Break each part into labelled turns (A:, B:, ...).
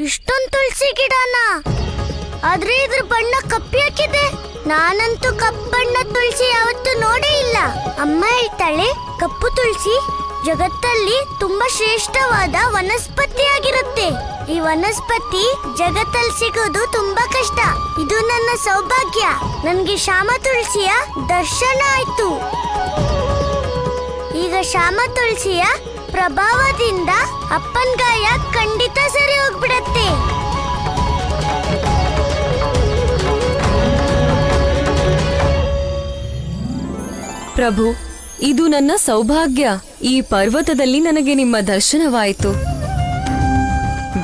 A: ಇಷ್ಟೊಂದು ತುಳಸಿ ಗಿಡನ? ಆದ್ರೆ ಇದ್ರ ಬಣ್ಣ ಕಪ್ಪಿ ಹಾಕಿದೆ. ನಾನಂತೂ ಕಪ್ಪು ಬಣ್ಣ ತುಳಸಿ ಯಾವತ್ತೂ ನೋಡೇ ಇಲ್ಲ. ಅಮ್ಮ ಹೇಳ್ತಾಳೆ ಕಪ್ಪು ತುಳಸಿ ಜಗತ್ತಲ್ಲಿ ತುಂಬಾ ಶ್ರೇಷ್ಠವಾದ ವನಸ್ಪತಿಯಾಗಿರುತ್ತೆ. ಈ ವನಸ್ಪತಿ ಜಗತ್ತಲ್ಲಿ ಸಿಗೋದು ತುಂಬಾ ಕಷ್ಟ. ಇದು ನನ್ನ ಸೌಭಾಗ್ಯ. ನನ್ಗೆ ಶ್ಯಾಮ ತುಳಸಿಯ ದರ್ಶನ ಆಯ್ತು. ಈಗ ಶ್ಯಾಮ ತುಳಸಿಯ ಪ್ರಭಾವದಿಂದ ಅಪ್ಪನ್ ಗಾಯ ಖಂಡಿತ ಸರಿ ಹೋಗ್ಬಿಡತ್ತೆ.
B: ಪ್ರಭು, ಇದು ನನ್ನ ಸೌಭಾಗ್ಯ. ಈ ಪರ್ವತದಲ್ಲಿ ನನಗೆ ನಿಮ್ಮ ದರ್ಶನವಾಯಿತು.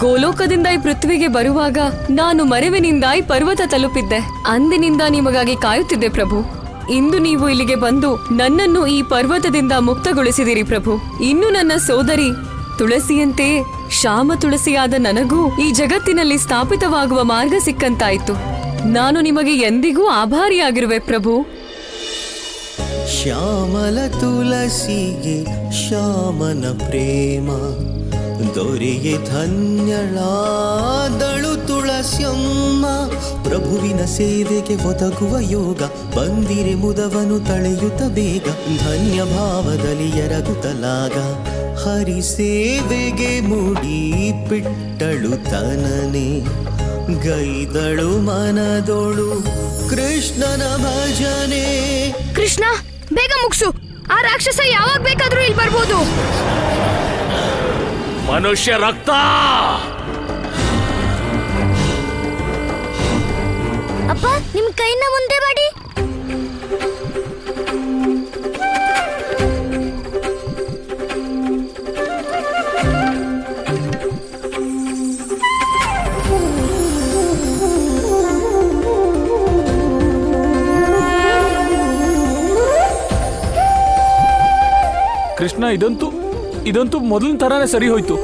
B: ಗೋಲೋಕದಿಂದ ಈ ಪೃಥ್ವಿಗೆ ಬರುವಾಗ ನಾನು ಮರೆವಿನಿಂದ ಈ ಪರ್ವತ ತಲುಪಿದ್ದೆ. ಅಂದಿನಿಂದ ನಿಮಗಾಗಿ ಕಾಯುತ್ತಿದ್ದೆ ಪ್ರಭು. ಇಂದು ನೀವು ಇಲ್ಲಿಗೆ ಬಂದು ನನ್ನನ್ನು ಈ ಪರ್ವತದಿಂದ ಮುಕ್ತಗೊಳಿಸಿದಿರಿ ಪ್ರಭು. ಇನ್ನು ನನ್ನ ಸೋದರಿ ತುಳಸಿಯಂತೆ ಶ್ಯಾಮ ತುಳಸಿಯಾದ ನನಗೂ ಈ ಜಗತ್ತಿನಲ್ಲಿ ಸ್ಥಾಪಿತವಾಗುವ ಮಾರ್ಗ ಸಿಕ್ಕಂತಾಯಿತು. ನಾನು ನಿಮಗೆ ಎಂದಿಗೂ ಆಭಾರಿಯಾಗಿರುವೆ ಪ್ರಭು.
C: ಶ್ಯಾಮಲ ತುಳಸಿಗೆ ಶ್ಯಾಮನ ಪ್ರೇಮ ದೊರೆಯೇ ಧನ್ಯಳಾದಳು ತುಳಸಿಯಮ್ಮ. ಪ್ರಭುವಿನ ಸೇವೆಗೆ ಒದಗುವ ಯೋಗ ಬಂದಿರೆ ಮುದವನು ತಳೆಯುತ್ತ ಬೇಗ. ಧನ್ಯ ಭಾವದಲ್ಲಿ ಎರಗುತ್ತಲಾಗ ಹರಿ ಸೇವೆಗೆ ಮುಡಿ ಬಿಟ್ಟಳು ತನನೆ. ಗೈದಳು ಮನದೊಳು ಕೃಷ್ಣನ ಭಜನೆ.
D: ಕೃಷ್ಣ, ಬೇಗ ಮುಗ್ಸು. ಆ ರಾಕ್ಷಸ ಯಾವಾಗ ಬೇಕಾದ್ರೂ ಇಲ್ಲಿ ಬರ್ಬೋದು.
E: ಮನುಷ್ಯ ರಕ್ತ.
A: ಅಪ್ಪ, ನಿಮ್ ಕೈನ ಮುಂದೆ ಮಾಡಿ.
E: ಕೃಷ್ಣ, ಇದಂತೂ ಮೊದಲಿನ ತರಾನೇ ಸರಿ ಹೋಯ್ತು.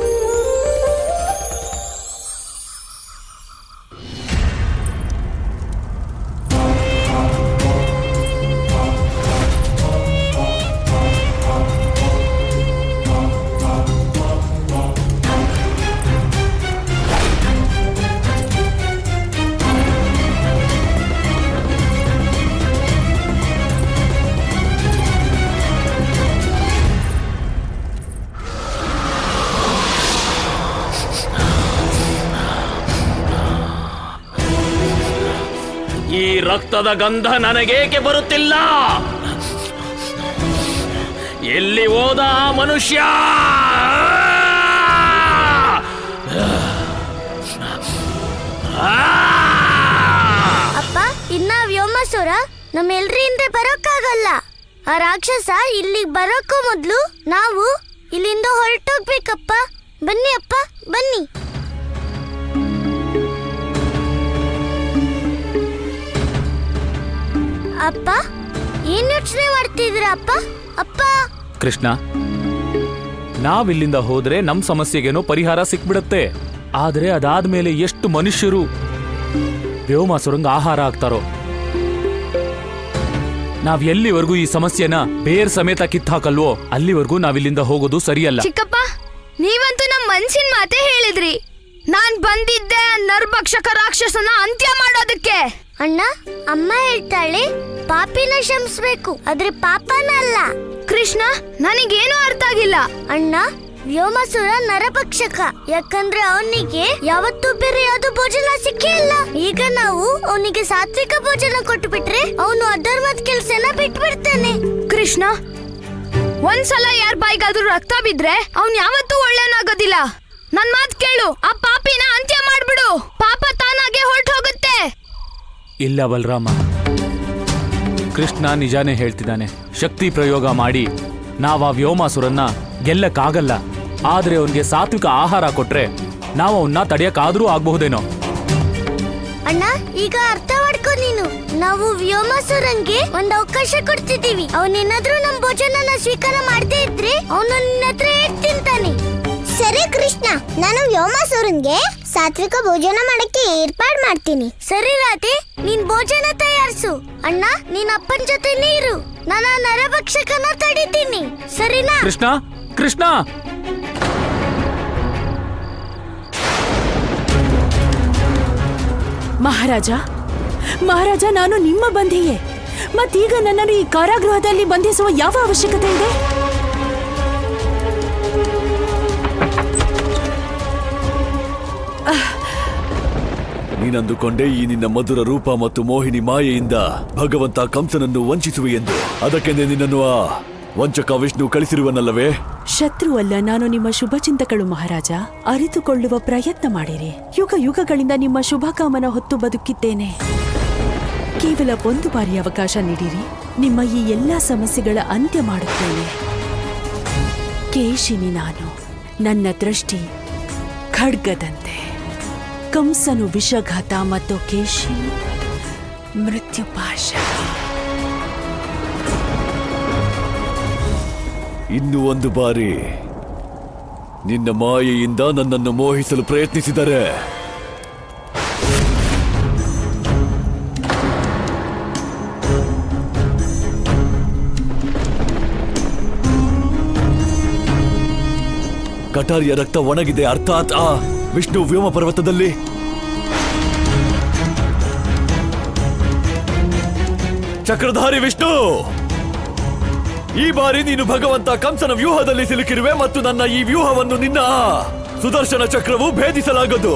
E: ಈ ರಕ್ತದ ಗಂಧ ನನಗೇಕೆ ಬರುತ್ತಿಲ್ಲ? ಎಲ್ಲಿ ಹೋದ ಆ ಮನುಷ್ಯ?
A: ಅಪ್ಪ, ಇನ್ನ ವ್ಯೋಮಾಸುರ ನಮ್ಮೆಲ್ರ ಹಿಂದೆ ಬರೋಕ್ಕಾಗಲ್ಲ. ಆ ರಾಕ್ಷಸ ಇಲ್ಲಿಗೆ ಬರೋಕ್ಕೂ ಮೊದ್ಲು ನಾವು ಇಲ್ಲಿಂದ ಹೊರಟೋಗ್ಬೇಕಪ್ಪ. ಬನ್ನಿ ಅಪ್ಪ, ಬನ್ನಿ. ಅಪ್ಪ, ಏನ್ ಯೋಚನೆ ಮಾಡ್ತಿದ್ದೀರಾ ಅಪ್ಪ? ಅಪ್ಪ
E: ಕೃಷ್ಣ, ನಾವಿಲ್ಲಿಂದ ಹೋದ್ರೆ ನಮ್ ಸಮಸ್ಯೆಗೇನೋ ಪರಿಹಾರ ಸಿಕ್ಬಿಡತ್ತೆ. ಆದ್ರೆ ಅದಾದ್ಮೇಲೆ ಎಷ್ಟು ಮನುಷ್ಯರು ವ್ಯೋಮಾಸುರಂಗ ಆಹಾರ ಆಗ್ತಾರೋ. ನಾವ್ ಎಲ್ಲಿವರೆಗೂ ಈ ಸಮಸ್ಯೆನ ಬೇರ್ ಸಮೇತ ಕಿತ್ತಾಕಲ್ವೋ ಅಲ್ಲಿವರೆಗೂ ನಾವಿಲ್ಲಿಂದ ಹೋಗೋದು ಸರಿಯಲ್ಲ.
D: ಚಿಕ್ಕಪ್ಪ, ನೀವಂತೂ ನಮ್ ಮನ್ಸಿನ ಮಾತೆ ಹೇಳಿದ್ರಿ. ನಾನ್ ಬಂದಿದ್ದೆ ನರಭಕ್ಷಕ ರಾಕ್ಷಸನ ಅಂತ್ಯ ಮಾಡೋದಕ್ಕೆ.
A: ಅಣ್ಣ, ಅಮ್ಮ ಹೇಳ್ತಾಳೆ ಪಾಪಿನ ಕ್ಷಮಿಸ್ಬೇಕು, ಆದ್ರೆ ಪಾಪನ ಅಲ್ಲ.
D: ಕೃಷ್ಣ, ನನಗೇನು ಅರ್ಥ ಆಗಿಲ್ಲ.
A: ಅಣ್ಣ, ವ್ಯೋಮಾಸುರ ನರಭಕ್ಷಕ. ಯಾಕಂದ್ರೆ ಅವನಿಗೆ ಯಾವತ್ತೂ ಬೇರೆ ಯಾವ್ದು ಭೋಜನ ಸಿಕ್ಕೇ ಇಲ್ಲ. ಈಗ ನಾವು ಅವನಿಗೆ ಸಾತ್ವಿಕ ಭೋಜನ ಕೊಟ್ಟು ಬಿಟ್ರೆ ಅವನು ಅಧರ್ಮದ ಕೆಲ್ಸನ ಬಿಟ್ಬಿಡ್ತಾನೆ.
D: ಕೃಷ್ಣ, ಒಂದ್ಸಲ ಯಾರ ಬಾಯಿಗಾದ್ರೂ ರಕ್ತ ಬಿದ್ರೆ ಅವ್ನ್ ಯಾವತ್ತೂ ಒಳ್ಳೆನಾಗೋದಿಲ್ಲ. ನನ್ ಮಾತ್ ಕೇಳು, ಆ ಪಾಪಿನ ಅಂತ್ಯ ಮಾಡ್ಬಿಡು. ಪಾಪ ತಾನಾಗೆ ಹೊರಟು ಹೋಗುತ್ತೆ.
E: ಇಲ್ಲ ಬಲರಾಮ, ಕೃಷ್ಣ ನಿಜಾನೇ ಹೇಳ್ತಿದ್ದಾನೆ. ಶಕ್ತಿ ಪ್ರಯೋಗ ಮಾಡಿ ನಾವ್ ಆ ವ್ಯೋಮಾಸುರನ್ನ ಗೆಲ್ಲಕ್ಕಾಗಲ್ಲ. ಆದ್ರೆ ಅವನ್ಗೆ ಸಾತ್ವಿಕ ಆಹಾರ ಕೊಟ್ರೆ ನಾವು ಅವನ್ನ ತಡೆಯಕ್ಕಾದ್ರೂ ಆಗ್ಬಹುದೇನೋ.
A: ಅಣ್ಣ, ಈಗ ಅರ್ಥ ಮಾಡ್ಕೊ ನೀನು. ನಾವು ವ್ಯೋಮಾಸುರಂಗೆ ಒಂದ್ ಅವಕಾಶ ಕೊಡ್ತಿದ್ದೀವಿ. ಅವನೇನಾದ್ರೂ ನಮ್ ಭೋಜನ ಸ್ವೀಕಾರ ಮಾಡದೇ ಇದ್ರೆ ಅವನು ನಿನ್ನ ಹತ್ರ ತಿಂತಾನೆ. ಸರಿ ಕೃಷ್ಣ, ನಾನು ವ್ಯೋಮಾಸುರನ್ಗೆ ಸಾತ್ವಿಕ ಭೋಜನ ಮಾಡಕ್ಕೆ ಏರ್ಪಾಡ್ ಮಾಡ್ತೀನಿ. ಸರಿ ರಾಧೆ, ನೀನ್ ಭೋಜನ ತಯಾರಿಸು. ಅಣ್ಣ, ನೀನ್ ಅಪ್ಪನ ಜೊತೆನೇ ಇರು. ನಾನು ನರಭಕ್ಷಕನ ತಡಿತೀನಿ, ಸರಿನಾ?
E: ಕೃಷ್ಣ, ಕೃಷ್ಣ,
F: ಮಹಾರಾಜ ಮಹಾರಾಜ, ನಾನು ನಿಮ್ಮ ಬಂಧಿಯೇ. ಮತ್ತೀಗ ನನ್ನನ್ನು ಈ ಕಾರಾಗೃಹದಲ್ಲಿ ಬಂಧಿಸುವ ಯಾವ ಅವಶ್ಯಕತೆ ಇದೆ?
G: ನೀನಂದುಕೊಂಡೆ ಈ ನಿನ್ನ ಮಧುರ ರೂಪ ಮತ್ತು ಮೋಹಿನಿ ಮಾಯೆಯಿಂದ ಭಗವಂತ ಕಂಸನನ್ನು ವಂಚಿಸುವೆ ಎಂದು. ಅದಕ್ಕೆಂದೇ ನಿನ್ನನ್ನು ಆ ವಂಚಕ ವಿಷ್ಣು ಕಳಿಸಿರುವನಲ್ಲವೇ?
F: ಶತ್ರು ಅಲ್ಲ, ನಾನು ನಿಮ್ಮ ಶುಭಚಿಂತಕಳು ಮಹಾರಾಜ. ಅರಿತುಕೊಳ್ಳುವ ಪ್ರಯತ್ನ ಮಾಡಿರಿ. ಯುಗ ಯುಗಗಳಿಂದ ನಿಮ್ಮ ಶುಭಕಾಮನ ಹೊತ್ತು ಬದುಕಿದ್ದೇನೆ. ಕೇವಲ ಒಂದು ಬಾರಿ ಅವಕಾಶ ನೀಡಿರಿ, ನಿಮ್ಮ ಈ ಎಲ್ಲಾ ಸಮಸ್ಯೆಗಳ ಅಂತ್ಯ ಮಾಡುತ್ತೇನೆ. ಕೇಶಿನಿ ನಾನು, ನನ್ನ ದೃಷ್ಟಿ ಖಡ್ಗದಂತೆ. ಕಂಸನು ವಿಷಘಾತ ಮತ್ತು ಕೇಶಿ ಮೃತ್ಯುಪಾಶ.
G: ಇನ್ನು ಒಂದು ಬಾರಿ ನಿನ್ನ ಮಾಯೆಯಿಂದ ನನ್ನನ್ನು ಮೋಹಿಸಲು ಪ್ರಯತ್ನಿಸಿದರೆ ಕಟಾರಿಯ ರಕ್ತ ಒಣಗಿದೆ, ಅರ್ಥಾತ್ ಆ ವಿಷ್ಣು ವ್ಯೋಮ ಪರ್ವತದಲ್ಲಿ. ಚಕ್ರಧಾರಿ ವಿಷ್ಣು, ಈ ಬಾರಿ ನೀನು ಭಗವಂತ ಕಂಸನ ವ್ಯೂಹದಲ್ಲಿ ಸಿಲುಕಿರುವೆ ಮತ್ತು ನನ್ನ ಈ ವ್ಯೂಹವನ್ನು ನಿನ್ನ ಸುದರ್ಶನ ಚಕ್ರವು ಭೇದಿಸಲಾಗದು.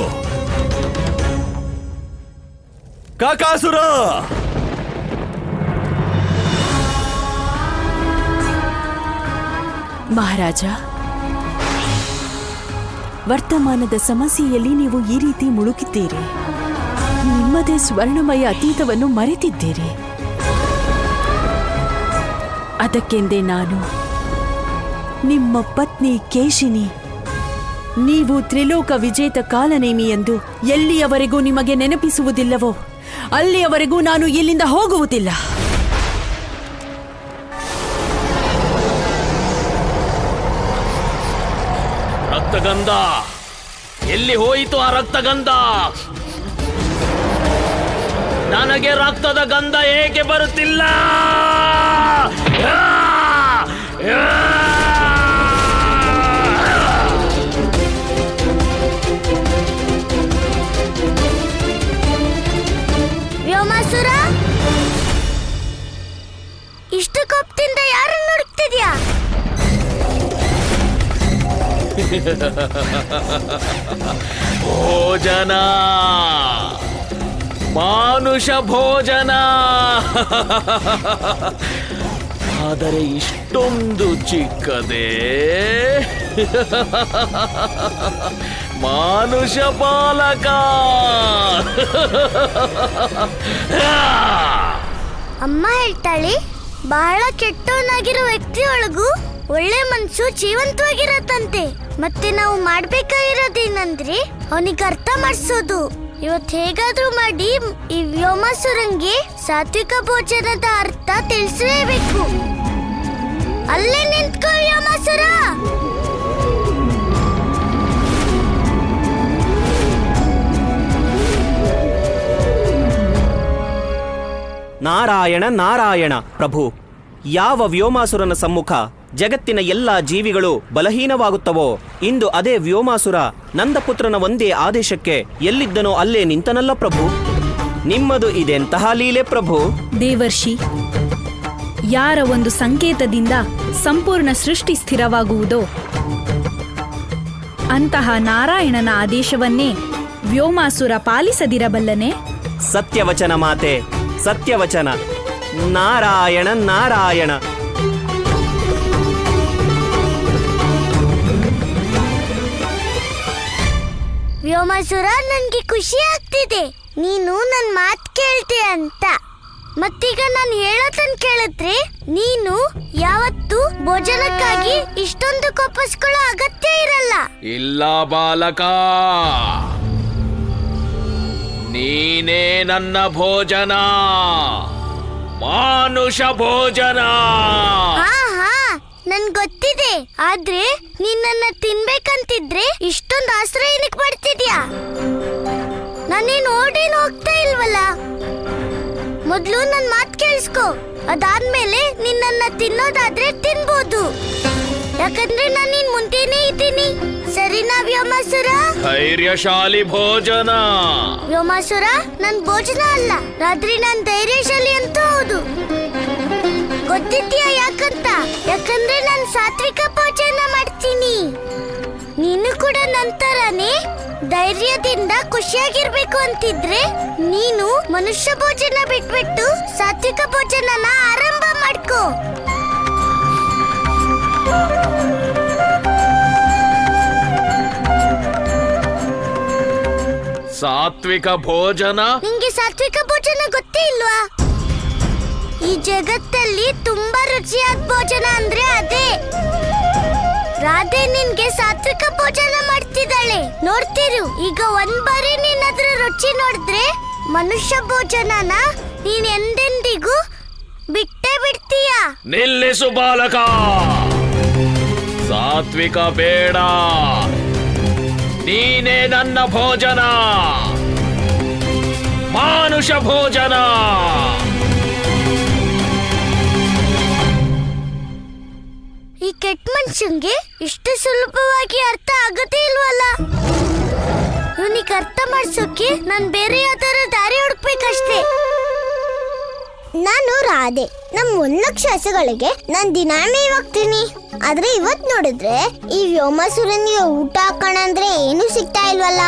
G: ಕಾಕಾಸುರ,
F: ಮಹಾರಾಜ, ವರ್ತಮಾನದ ಸಮಸ್ಯೆಯಲ್ಲಿ ನೀವು ಈ ರೀತಿ ಮುಳುಗಿದ್ದೀರಿ. ನಿಮ್ಮದೇ ಸ್ವರ್ಣಮಯ ಅತೀತವನ್ನು ಮರೆತಿದ್ದೀರಿ. ಅದಕ್ಕೆಂದೇ ನಾನು ನಿಮ್ಮ ಪತ್ನಿ ಕೇಶಿನಿ, ನೀವು ತ್ರಿಲೋಕ ವಿಜೇತ ಕಾಲನೇಮಿ ಎಂದು ಎಲ್ಲಿಯವರೆಗೂ ನಿಮಗೆ ನೆನಪಿಸುವುದಿಲ್ಲವೋ ಅಲ್ಲಿಯವರೆಗೂ ನಾನು ಇಲ್ಲಿಂದ ಹೋಗುವುದಿಲ್ಲ.
E: ರಕ್ತಗಂಧ ಎಲ್ಲಿ ಹೋಯಿತು? ಆ ರಕ್ತಗಂಧ ನನಗೆ ರಕ್ತದ ಗಂಧ ಏಕೆ ಬರುತ್ತಿಲ್ಲ?
A: ವ್ಯೋಮಾಸುರ, ಇಷ್ಟು ಕೋಪದಿಂದ ಯಾರನ್ನು ಹುಡುಕ್ತಿದ್ಯಾ?
E: ಭೋಜನ, ಮಾನುಷ ಭೋಜನ. ಆದರೆ ಇಷ್ಟೊಂದು ಚಿಕ್ಕದೇ? ಮಾನುಷ ಬಾಲಕ.
A: ಅಮ್ಮ ಹೇಳ್ತಾಳೆ, ಬಹಳ ಕೆಟ್ಟವನಾಗಿರೋ ವ್ಯಕ್ತಿಯೊಳಗೂ ಒಳ್ಳೆ ಮನ್ಸು ಜೀವಂತವಾಗಿರತ್ತಂತೆ. ಮತ್ತೆ ನಾವು ಮಾಡ್ಬೇಕಾಗಿರೋದೇನಂದ್ರೆ ಅವನಿಗೆ ಅರ್ಥ ಮಾಡಿಸೋದು. ಇವತ್ತು ಹೇಗಾದ್ರೂ ಮಾಡಿ ಈ ವ್ಯೋಮಾಸುರಂಗೆ ಸಾತ್ವಿಕ ಭೋಜನದ ಅರ್ಥ ತಿಳಿಸಲೇಬೇಕು. ಅಲ್ಲೇ ನಿಂತ್ಕೋ ವ್ಯೋಮಾಸುರ.
H: ನಾರಾಯಣ ನಾರಾಯಣ. ಪ್ರಭು, ಯಾವ ವ್ಯೋಮಾಸುರನ ಸಮ್ಮುಖ ಜಗತ್ತಿನ ಎಲ್ಲಾ ಜೀವಿಗಳು ಬಲಹೀನವಾಗುತ್ತವೋ, ಇಂದು ಅದೇ ವ್ಯೋಮಾಸುರ ನಂದಪುತ್ರನ ಒಂದೇ ಆದೇಶಕ್ಕೆ ಎಲ್ಲಿದ್ದನೋ ಅಲ್ಲೇ ನಿಂತನಲ್ಲ ಪ್ರಭು. ನಿಮ್ಮದು ಇದೆಂತಹ ಲೀಲೆ ಪ್ರಭು.
I: ದೇವರ್ಷಿ, ಯಾರ ಒಂದು ಸಂಕೇತದಿಂದ ಸಂಪೂರ್ಣ ಸೃಷ್ಟಿ ಸ್ಥಿರವಾಗುವುದೋ ಅಂತಹ ನಾರಾಯಣನ ಆದೇಶವನ್ನೇ ವ್ಯೋಮಾಸುರ ಪಾಲಿಸದಿರಬಲ್ಲನೆ?
H: ಸತ್ಯವಚನ ಮಾತೆ, ಸತ್ಯವಚನ. ನಾರಾಯಣ ನಾರಾಯಣ.
A: ವ್ಯೋಮಾಸುರ, ನನ್ಗೆ ಖುಷಿ ಆಗ್ತಿದೆ ನೀನು ನನ್ ಮಾತ್ ಕೇಳ್ತೀಯ ಅಂತ. ಮತ್ತೀಗ ನಾನು ಹೇಳೋದನ್ನ ಕೇಳಿದ್ರೆ ನೀನು ಯಾವತ್ತೂ ಭೋಜನಕ್ಕಾಗಿ ಇಷ್ಟೊಂದು ಕೋಪಿಸ್ಕೊಳ್ಳೋ ಅಗತ್ಯ ಇರಲ್ಲ.
E: ಇಲ್ಲ ಬಾಲಕ, ನೀನೇ ನನ್ನ ಭೋಜನ, ಮಾನುಷ ಭೋಜನ.
A: ಹಾ ಹಾ, ನನ್ ಗೊತ್ತಿದೆ. ಆದ್ರೆ ನಿನ್ನ ತಿನ್ಬೇಕಂತಿದ್ರೆ ಇಷ್ಟೊಂದು ಆಶ್ರಯ ಏನಕ್ಕೆ ಪಡ್ತಿದ್ಯಾ? ನಾನೇನು ಓಡೇನು ಹೋಗ್ತಾ ಇಲ್ವಲ್ಲ. ಮೊದ್ಲು ನನ್ ಮಾತ್ ಕೇಳಿಸ್ಕೊ, ಅದಾದ್ಮೇಲೆ ನಿನ್ನ ತಿನ್ನೋದಾದ್ರೆ ತಿನ್ಬೋದು. ಯಾಕಂದ್ರೆ ನಾನು ನಿನ್ ಮುಂದೆನೇ ಇದ್ದೀನಿ. ಸರಿನಾ ವ್ಯೋಮಾಸುರ?
G: ಧೈರ್ಯಶಾಲಿ ಭೋಜನ.
A: ವ್ಯೋಮಾಸುರ, ನನ್ ಭೋಜನ ಅಲ್ಲ, ರಾತ್ರಿ ನಾನ್ ಧೈರ್ಯಶಾಲಿ ಅಂತ ಹೌದು. ಗೊತ್ತಿದ್ಯಾ ಯಾಕಂತ? ಯಾಕಂದ್ರೆ ನಾನ್ ಸಾತ್ವಿಕ ಭೋಜನ ಮಾಡ್ತೀನಿ. ನೀನು ಕೂಡ ನಂತರನೇ ಧೈರ್ಯದಿಂದ ಖುಷಿಯಾಗಿರ್ಬೇಕು ಅಂತಿದ್ರೆ ನೀನು ಮನುಷ್ಯ ಭೋಜನ ಬಿಟ್ಬಿಟ್ಟು ಸಾತ್ವಿಕ ಭೋಜನನ ಆರಂಭ ಮಾಡ್ಕೋ.
G: ಸಾತ್ವಿಕ ಭೋಜನ?
A: ನಿಂಗೆ ಸಾತ್ವಿಕ ಭೋಜನ ಗೊತ್ತೇ ಇಲ್ವಾ? ಈ ಜಗತ್ತಲ್ಲಿ ತುಂಬಾ ರುಚಿಯಾದ ಭೋಜನ ಅಂದ್ರೆ ಅದೇ. ರಾಧೆ ನಿನ್ಗೆ ಸಾತ್ವಿಕ ಭೋಜನ ಮಾಡ್ತಿದ್ದಾಳೆ, ನೋಡ್ತಿರು. ಈಗ ಒಂದ್ ಬಾರಿ ನೀನ್ ಅದ್ರ ರುಚಿ ನೋಡಿದ್ರೆ ಮನುಷ್ಯ ಭೋಜನನ ನೀನ್ ಎಂದೆಂದಿಗೂ ಬಿಟ್ಟೇ ಬಿಡ್ತೀಯ.
G: ನಿಲ್ಲಿಸು ಬಾಲಕ, ಸಾತ್ವಿಕ ಬೇಡ, ನೀನೇ ನನ್ನ ಭೋಜನ, ಮಾನುಷ ಭೋಜನ.
A: ಈ ಕೆಟ್ಟ ಮನುಷ್ಯಂಗೆ ಇಷ್ಟು ಸುಲಭವಾಗಿ ಅರ್ಥ ಆಗದೇ ಇಲ್ವಲ್ಲ. ಇವನಿಗೆ ಅರ್ಥ ಮಾಡ್ಸೋಕೆ ನಾನ್ ಬೇರೆ ಯಾವ್ದಾರ ದಾರಿ ಹುಡುಕ್ಬೇಕಷ್ಟೇ. ನಾನು ರಾಧೆ. ನಮ್ 1,00,000 ಹಸುಗಳಿಗೆ ನಾನ್ ದಿನಾ ಮೇವ್ ಹಾಕ್ತೀನಿ. ಆದ್ರೆ ಇವತ್ ನೋಡಿದ್ರೆ ಈ ವ್ಯೋಮಾಸುರನಿಗೆ ಊಟ ಹಾಕೋಣ ಅಂದ್ರೆ ಏನು ಸಿಗ್ತಾ ಇಲ್ವಲ್ಲ.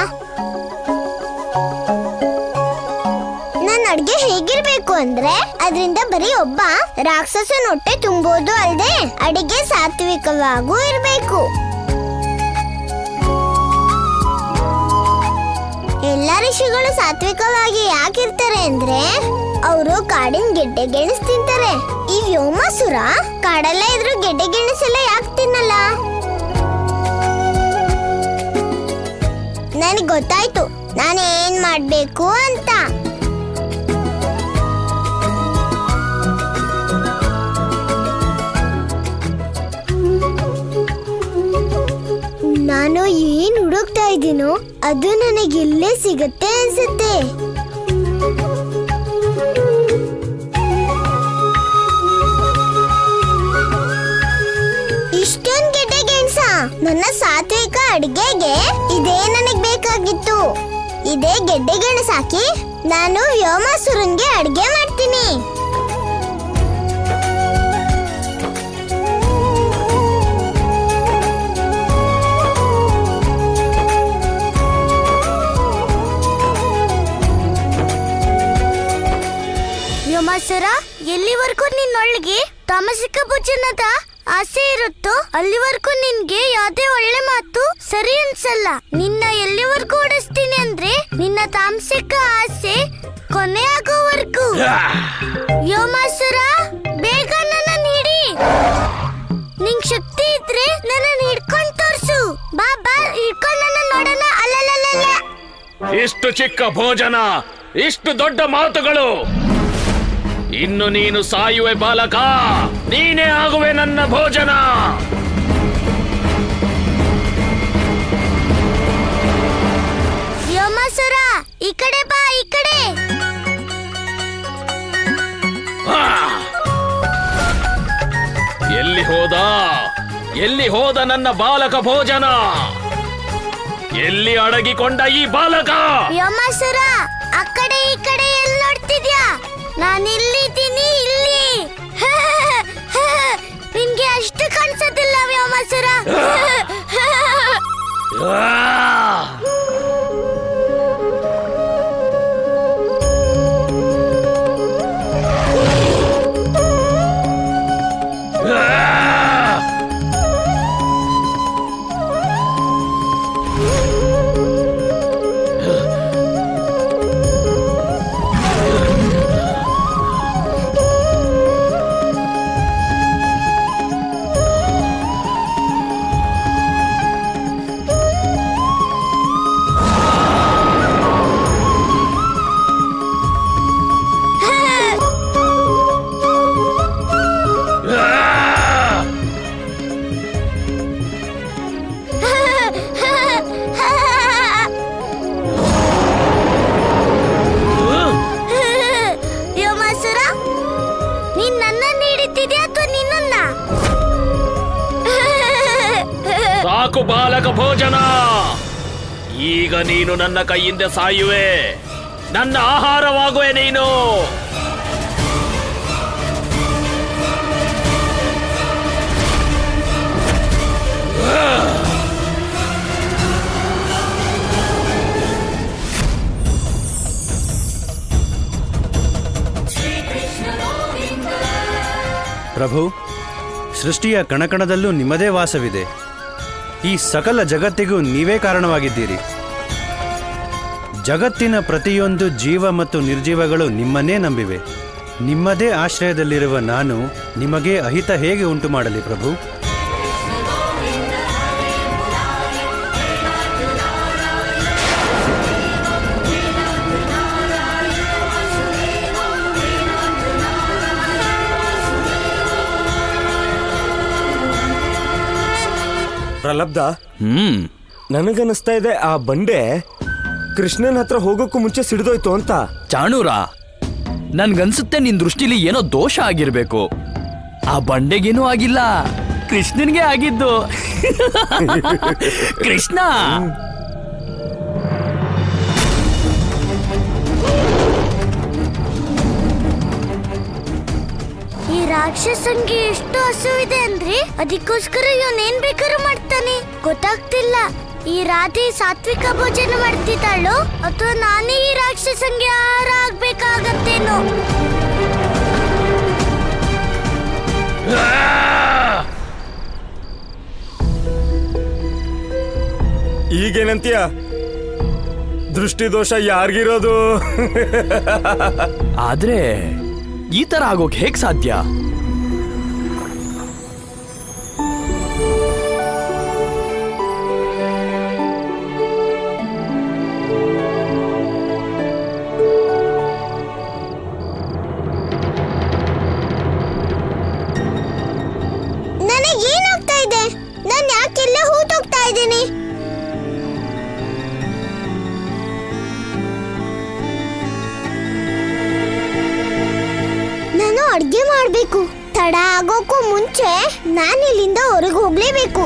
A: ನನ್ ಅಡ್ಗೆ ಹೇಗಿರ್ಬೇಕು ಅಂದ್ರೆ ಅದರಿಂದ ಬರೀ ಒಬ್ಬ ರಾಕ್ಷಸನ ಹೊಟ್ಟೆ ತುಂಬೋದು ಅಲ್ದೆ ಅಡಿಗೆ ಸಾತ್ವಿಕವಾಗೂ ಇರ್ಬೇಕು. ಎಲ್ಲಾ ಋಷಿಗಳು ಸಾತ್ವಿಕವಾಗಿ ಯಾಕಿರ್ತಾರೆ ಅಂದ್ರೆ ಅವರು ಕಾಡಿನ ಗೆಡ್ಡೆ ಗೆಣಸ್ ತಿಂತಾರೆ. ಈ ವ್ಯೋಮಾಸುರ ಕಾಡಲ್ಲೇ ಇದ್ರು ಗೆಡ್ಡೆ ಗೆಣಸೆಲ್ಲ ಯಾಕೆ ತಿನ್ನಲ್ಲ? ನನಗೆ ಗೊತ್ತಾಯ್ತು ನಾನೇನ್ ಮಾಡ್ಬೇಕು ಅಂತ. ನಾನು ಏನ್ ಹುಡುಕ್ತಾ ಇದ್ದೀನೋ ಅದು ನನಗೆ ಇಲ್ಲೇ ಸಿಗತ್ತೆ ಅನ್ಸುತ್ತೆ. ಇಷ್ಟೊಂದ್ ಗೆಡ್ಡೆ ಗೆಣಸ ನನ್ನ ಸಾತ್ವಿಕ ಅಡಿಗೆಗೆ ಇದೇ ನನಗ್ ಬೇಕಾಗಿತ್ತು. ಇದೇ ಗೆಡ್ಡೆ ಗೆಣಸ ಹಾಕಿ ನಾನು ವ್ಯೋಮಾಸುರನ್ಗೆ ಅಡಿಗೆ ಮಾಡ್ತೀನಿ. ವ್ಯೋಮಾಸುರ, ಎಲ್ಲಿವರೆಗೂ ನಿನ್ನೊಳಗೆ ತಾಮಸಿಕ ಭೋಜನದ ಆಸೆ ಇರುತ್ತೋ ಅಲ್ಲಿವರೆಗೂ ನಿನ್ಗೆ ಯಾವ್ದೇ ಒಳ್ಳೆ ಮಾತು ಸರಿ ಅನ್ಸಲ್ಲ. ನಿನ್ನ ಎಲ್ಲಿವರೆಗೂ ಓಡಿಸ್ತೀನಿ ಅಂದ್ರೆ ನಿನ್ನ ತಾಮಸಿಕ ಆಸೆ ಕೊನೆ ಆಗೋವರೆಗೂ. ವ್ಯೋಮಾಸುರ, ಬೇಗ ನನ್ನ ಹಿಡಿ. ನಿಂಗ್ ಶಕ್ತಿ ಇದ್ರೆ ನನ್ನ ಹಿಡ್ಕೊಂಡ್ ತೋರ್ಸು. ಬಾ ಬಾ, ಹಿಡ್ಕೊಂಡ್ ನನ್ನ ನೋಡೋಣ. ಅಲ್ಲಲ್ಲ,
G: ಇಷ್ಟು ಚಿಕ್ಕ ಭೋಜನ, ಇಷ್ಟು ದೊಡ್ಡ ಮಾತುಗಳು. ಇನ್ನು ನೀನು ಸಾಯುವೆ ಬಾಲಕ, ನೀನೇ ಆಗುವೆ ನನ್ನ ಭೋಜನ.
A: ವ್ಯೋಮಾಸುರ, ಈ ಕಡೆ ಬಾ, ಈ ಕಡೆ.
G: ಎಲ್ಲಿ ಹೋದ? ಎಲ್ಲಿ ಹೋದ ನನ್ನ ಬಾಲಕ ಭೋಜನ? ಎಲ್ಲಿ ಅಡಗಿಕೊಂಡ ಈ ಬಾಲಕ?
A: ವ್ಯೋಮಾಸುರ, ಆ ಕಡೆ ಈ ಕಡೆ ಎಲ್ಲಿ ನೋಡ್ತಿದ್ಯಾ? ನಾನಿಲ್ಲಿದ್ದೀನಿ, ಇಲ್ಲಿ. ನಿನ್ಗೆ ಅಷ್ಟು ಕಾಣಿಸೋದಿಲ್ಲ ವ್ಯೋಮಾಸುರ.
H: ಈಗ ನೀನು ನನ್ನ ಕೈಯಿಂದ ಸಾಯುವೆ, ನನ್ನ ಆಹಾರವಾಗುವೆ ನೀನು.
J: ಪ್ರಭು, ಸೃಷ್ಟಿಯ ಕಣಕಣದಲ್ಲೂ ನಿಮ್ಮದೇ ವಾಸವಿದೆ. ಈ ಸಕಲ ಜಗತ್ತಿಗೂ ನೀವೇ ಕಾರಣವಾಗಿದ್ದೀರಿ. ಜಗತ್ತಿನ ಪ್ರತಿಯೊಂದು ಜೀವ ಮತ್ತು ನಿರ್ಜೀವಗಳು ನಿಮ್ಮನ್ನೇ ನಂಬಿವೆ. ನಿಮ್ಮದೇ ಆಶ್ರಯದಲ್ಲಿರುವ ನಾನು ನಿಮಗೆ ಅಹಿತ ಹೇಗೆ ಉಂಟು ಮಾಡಲಿ ಪ್ರಭು?
K: ಪ್ರಲಬ್ಧ, ನನಗನ್ನಿಸ್ತಾ ಇದೆ ಆ ಬಂಡೆ ಕೃಷ್ಣನ್ ಹತ್ರ ಹೋಗೋಕ್ಕೂ ಮುಂಚೆ ಸಿಡಿದೋಯ್ತು ಅಂತ.
L: ಚಾಣೂರ, ನನ್ಗನ್ಸುತ್ತೆ ನಿನ್ ದೃಷ್ಟಿಲಿ ಏನೋ ದೋಷ ಆಗಿರ್ಬೇಕು. ಆ ಬಂಡೆಗೇನೂ ಆಗಿಲ್ಲ, ಕೃಷ್ಣನ್ಗೆ ಆಗಿದ್ದು. ಕೃಷ್ಣ
A: ಈ ರಾಕ್ಷಸಂಗೆ ಎಷ್ಟು ಹಸುವಿದೆ ಅಂದ್ರೆ ಅದಕ್ಕೋಸ್ಕರ ಇವನೇನ್ ಬೇಕಾದ್ರೂ ಮಾಡ್ತಾನೆ. ಗೊತ್ತಾಗ್ತಿಲ್ಲ, ಈ ರಾಧೆ ಸಾತ್ವಿಕ ಭೋಜನ ಮಾಡ್ತಿದ್ದಾಳೋ ಅಥವಾ ನಾನೇ ಈ ರಾಕ್ಷಸಂಗೆ ಆಹಾರ ಆಗ್ಬೇಕಾಗತ್ತೇನೋ.
K: ಈಗೇನಂತೀಯ? ದೃಷ್ಟಿದೋಷ ಯಾರಿಗಿರೋದು?
L: ಆದ್ರೆ ಈ ತರ ಆಗೋಕ್ ಹೇಗ್ ಸಾಧ್ಯ?
A: ನನಗೇನಾಗ್ತಾ ಇದೆ? ನಾನು ಯಾಕೆಲ್ಲ ಹೂತೋಗ್ತಾ ಇದ್ದೀನಿ? ನಾನು ಅಡ್ಗೆ ಮಾಡ್ಬೇಕು. ತಡ ಆಗೋಕ್ಕೂ ಮುಂಚೆ ನಾನು ಇಲ್ಲಿಂದ ಹೊರಗೆ ಹೋಗ್ಲೇಬೇಕು.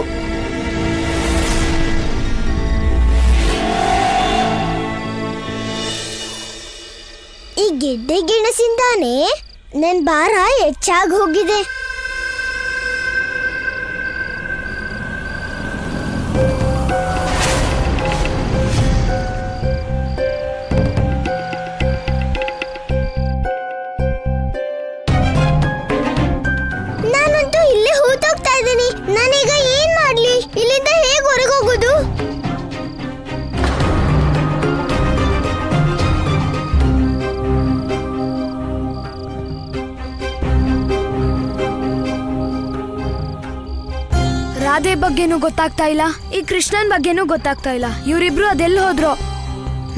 A: ಈ ಗೆಡ್ಡೆ ಗೆಣಸಿಂದಾನೆ ನನ್ ಭಾರ ಹೆಚ್ಚಾಗಿ ಹೋಗಿದೆ. ನಾನಂತೂ ಇಲ್ಲೇ ಹೂತೋಗ್ತಾ ಇದ್ದೀನಿ. ನಾನೀಗ ಏನ್ ಮಾಡ್ಲಿ? ಇಲ್ಲಿಂದ ಹೇಗೆ ಹೊರಗೆ ಹೋಗೋದು?
D: ರಾಧೆ ಬಗ್ಗೆನೂ ಗೊತ್ತಾಗ್ತಾ ಇಲ್ಲ, ಈ ಕೃಷ್ಣನ್ ಬಗ್ಗೆನೂ ಗೊತ್ತಾಗ್ತಾ ಇಲ್ಲ. ಇವರಿಬ್ರು ಅದೆಲ್ಲ ಹೋದ್ರು.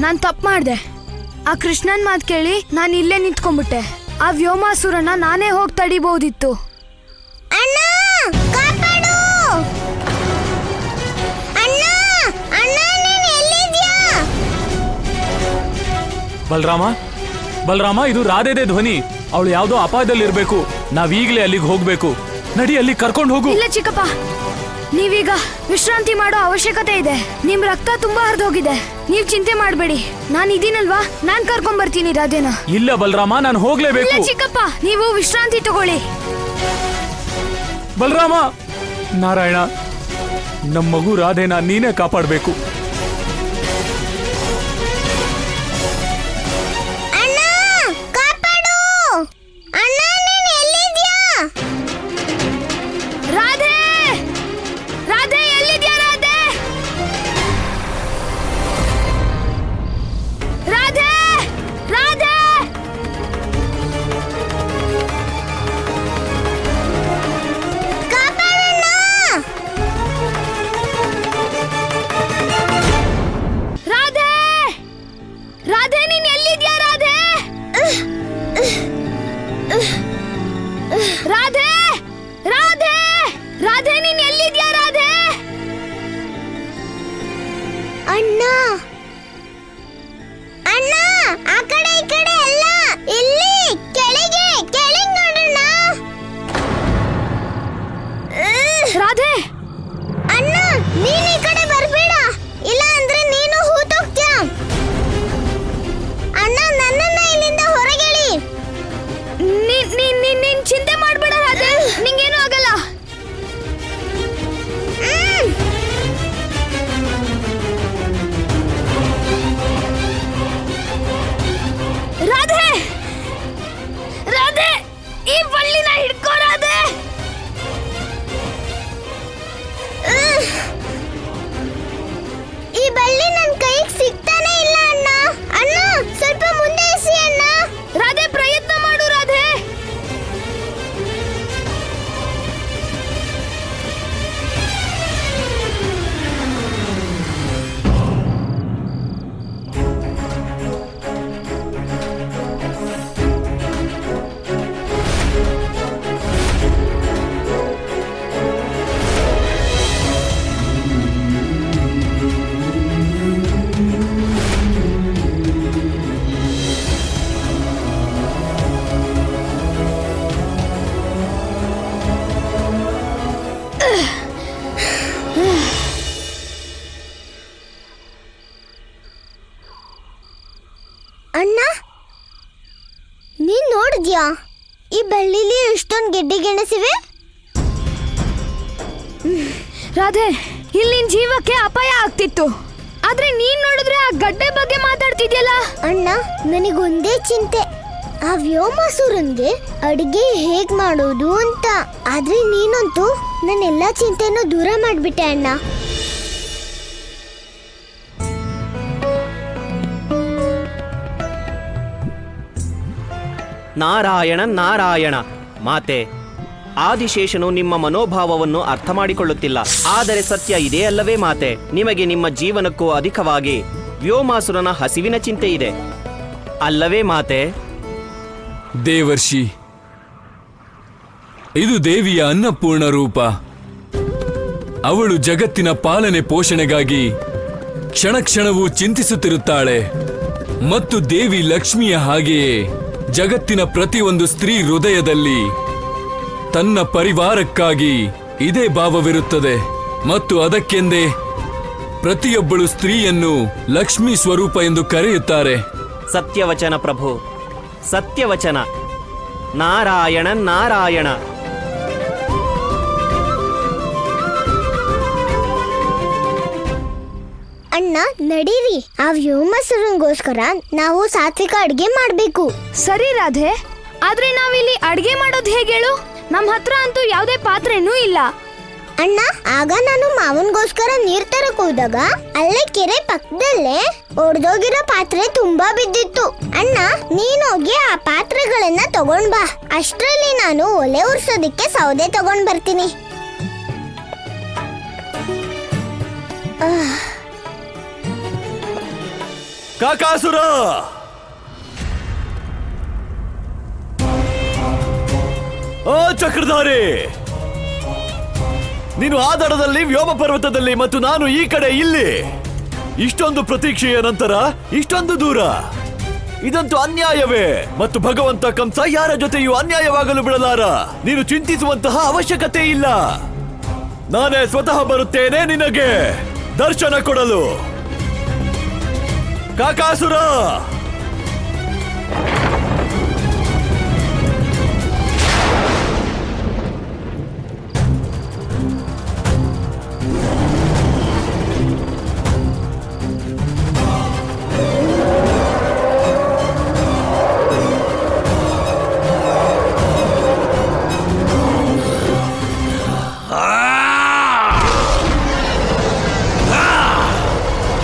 D: ನಾನ್ ತಪ್ಪು ಮಾಡ್ದೆ. ಆ ಕೃಷ್ಣನ್ ಮಾತು ಕೇಳಿ ನಾನು ಇಲ್ಲೇ ನಿಂತ್ಕೊಂಡ್ಬಿಟ್ಟೆ. ಆ ವ್ಯೋಮಾಸುರನ ನಾನೇ ಹೋಗಿ ತಡಿಬಹುದಿತ್ತು.
A: ಅಣ್ಣ, ಕಾಪಾಡು! ಅಣ್ಣ, ಅಣ್ಣ, ನೀನ್ ಎಲ್ಲಿದ್ಯಾ?
E: ಬಲರಾಮ, ಇದು ರಾಧೆದೇ ಧ್ವನಿ. ಅವಳು ಯಾವ್ದೋ ಅಪಾಯದಲ್ಲಿರ್ಬೇಕು. ನಾವೀಗ್ಲೇ ಅಲ್ಲಿಗೆ ಹೋಗ್ಬೇಕು. ನಡಿ, ಅಲ್ಲಿ ಕರ್ಕೊಂಡು ಹೋಗು.
D: ಇಲ್ಲ ಚಿಕ್ಕಪ್ಪ, ನೀವೀಗ ವಿಶ್ರಾಂತಿ ಮಾಡೋ ಅವಶ್ಯಕತೆ ಇದೆ. ನಿಮ್ ರಕ್ತ ತುಂಬಾ ಹರಿದೋಗಿದೆ. ನೀವ್ ಚಿಂತೆ ಮಾಡ್ಬೇಡಿ, ನಾನು ಇದೀನಲ್ವಾ, ನಾನ್ ಕರ್ಕೊಂಡ್ ಬರ್ತೀನಿ ರಾಧೆನ.
E: ಇಲ್ಲ ಬಲರಾಮ, ನಾನು ಹೋಗ್ಲೇಬೇಕು.
D: ಇಲ್ಲ ಚಿಕ್ಕಪ್ಪ, ನೀವು ವಿಶ್ರಾಂತಿ ತಗೊಳ್ಳಿ.
E: ಬಲರಾಮ, ನಾರಾಯಣ, ನಮ್ಮ ಮಗು ರಾಧೆನ ನೀನೇ ಕಾಪಾಡಬೇಕು.
A: ಅಣ್ಣ, ಕಾಪಾಡು! ಅಣ್ಣ, ನೀನ್ ಎಲ್ಲಿದ್ಯಾ?
D: ರಾಧೆ, ರಾಧೆ ಎಲ್ಲಿದ್ಯಾ? ರಾಧೆ, ರಾಧೆ, ರಾಧೆ!
A: ಕಾಪಾಡಣ್ಣ! ಅಣ್ಣ, ನೀನ್ ನೋಡಿದ್ಯಾ ಈ ಬಳ್ಳಿಲಿ ಎಷ್ಟೊಂದು ಗೆಡ್ಡೆ ಗೆಣಸಿವೆ?
D: ರಾಧೆ, ಇಲ್ಲಿನ ಜೀವಕ್ಕೆ ಅಪಾಯ ಆಗ್ತಿತ್ತು. ಆದ್ರೆ ನೀನ್ ನೋಡಿದ್ರೆ ಆ ಗಡ್ಡೆ ಬಗ್ಗೆ ಮಾತಾಡ್ತಿದ್ಯಲ್ಲ.
A: ಅಣ್ಣ, ನನಗೊಂದೇ ಚಿಂತೆ, ಆ ವ್ಯೋಮಾಸುರನ್ಗೆ ಅಡಿಗೆ ಹೇಗ್ ಮಾಡೋದು ಅಂತ. ಆದ್ರೆ ನೀನಂತೂ ನನ್ನೆಲ್ಲ ಚಿಂತೆನೂ ದೂರ ಮಾಡ್ಬಿಟ್ಟೆ ಅಣ್ಣ.
H: ನಾರಾಯಣ ನಾರಾಯಣ. ಮಾತೆ, ಆದಿಶೇಷನು ನಿಮ್ಮ ಮನೋಭಾವವನ್ನು ಅರ್ಥ ಮಾಡಿಕೊಳ್ಳುತ್ತಿಲ್ಲ. ಆದರೆ ಸತ್ಯ ಇದೇ ಅಲ್ಲವೇ ಮಾತೆ? ನಿಮಗೆ ನಿಮ್ಮ ಜೀವನಕ್ಕೂ ಅಧಿಕವಾಗಿ ವ್ಯೋಮಾಸುರನ ಹಸಿವಿನ ಚಿಂತೆ ಇದೆ ಅಲ್ಲವೇ ಮಾತೆ?
M: ದೇವರ್ಷಿ, ಇದು ದೇವಿಯ ಅನ್ನಪೂರ್ಣ ರೂಪ. ಅವಳು ಜಗತ್ತಿನ ಪಾಲನೆ ಪೋಷಣೆಗಾಗಿ ಕ್ಷಣ ಕ್ಷಣವೂ ಚಿಂತಿಸುತ್ತಿರುತ್ತಾಳೆ. ಮತ್ತು ದೇವಿ ಲಕ್ಷ್ಮಿಯ ಹಾಗೆಯೇ ಜಗತ್ತಿನ ಪ್ರತಿಯೊಂದು ಸ್ತ್ರೀ ಹೃದಯದಲ್ಲಿ ತನ್ನ ಪರಿವಾರಕ್ಕಾಗಿ ಇದೇ ಭಾವವಿರುತ್ತದೆ. ಮತ್ತು ಅದಕ್ಕೆಂದೇ ಪ್ರತಿಯೊಬ್ಬಳು ಸ್ತ್ರೀಯನ್ನು ಲಕ್ಷ್ಮೀ ಸ್ವರೂಪ ಎಂದು ಕರೆಯುತ್ತಾರೆ.
H: ಸತ್ಯವಚನ ಪ್ರಭು, ಸತ್ಯವಚನ. ನಾರಾಯಣ ನಾರಾಯಣ.
A: ಅಣ್ಣ, ನಡೀರಿ, ಆ ವ್ಯೋಮಾಸುರನ್ಗೋಸ್ಕರ ನಾವು ಸಾತ್ವಿಕ ಅಡ್ಗೆ ಮಾಡ್ಬೇಕು.
D: ಸರಿ ರಾಧೆ, ಆದ್ರೆ ನಾವಿಲ್ಲಿ ಅಡ್ಗೆ ಮಾಡೋದು ಹೇಗೆ ಹೇಳು? ನಮ್ಮ ಹತ್ರ ಅಂತೂ ಯಾವುದೇ ಪಾತ್ರೆನೂ ಇಲ್ಲ.
A: ಅಣ್ಣ, ಆಗ ನಾನು ಮಾವನ್ಗೋಸ್ಕರ ನೀರ್ ತರಕ್ ಹೋದಾಗ ಅಲ್ಲೇ ಕೆರೆ ಪಕ್ಕದಲ್ಲೇ ಒಡ್ದೋಗಿರೋ ಪಾತ್ರೆ ತುಂಬಾ ಬಿದ್ದಿತ್ತು. ಅಣ್ಣ, ನೀನೋಗಿ ಆ ಪಾತ್ರೆಗಳನ್ನ ತಗೊಂಡ್ ಬಾ. ಅಷ್ಟ್ರಲ್ಲಿ ನಾನು ಒಲೆ ಉರ್ಸೋದಿಕ್ಕೆ ಸೌದೆ ತಗೊಂಡ್ ಬರ್ತೀನಿ.
G: ಕಾಕಾಸುರ, ಓ ಚಕ್ರಧಾರಿ, ನೀನು ಆ ದಡದಲ್ಲಿ ವ್ಯೋಮ ಪರ್ವತದಲ್ಲಿ ಮತ್ತು ನಾನು ಈ ಕಡೆ ಇಲ್ಲಿ. ಇಷ್ಟೊಂದು ಪ್ರತೀಕ್ಷೆಯ ನಂತರ ಇಷ್ಟೊಂದು ದೂರ, ಇದಂತೂ ಅನ್ಯಾಯವೇ. ಮತ್ತು ಭಗವಂತ ಕಂಸ ಯಾರ ಜೊತೆಯೂ ಅನ್ಯಾಯವಾಗಲು ಬಿಡಲಾರ. ನೀನು ಚಿಂತಿಸುವಂತಹ ಅವಶ್ಯಕತೆ ಇಲ್ಲ. ನಾನೇ ಸ್ವತಃ ಬರುತ್ತೇನೆ ನಿನಗೆ ದರ್ಶನ ಕೊಡಲು. ಕಾಕಾಸುರ,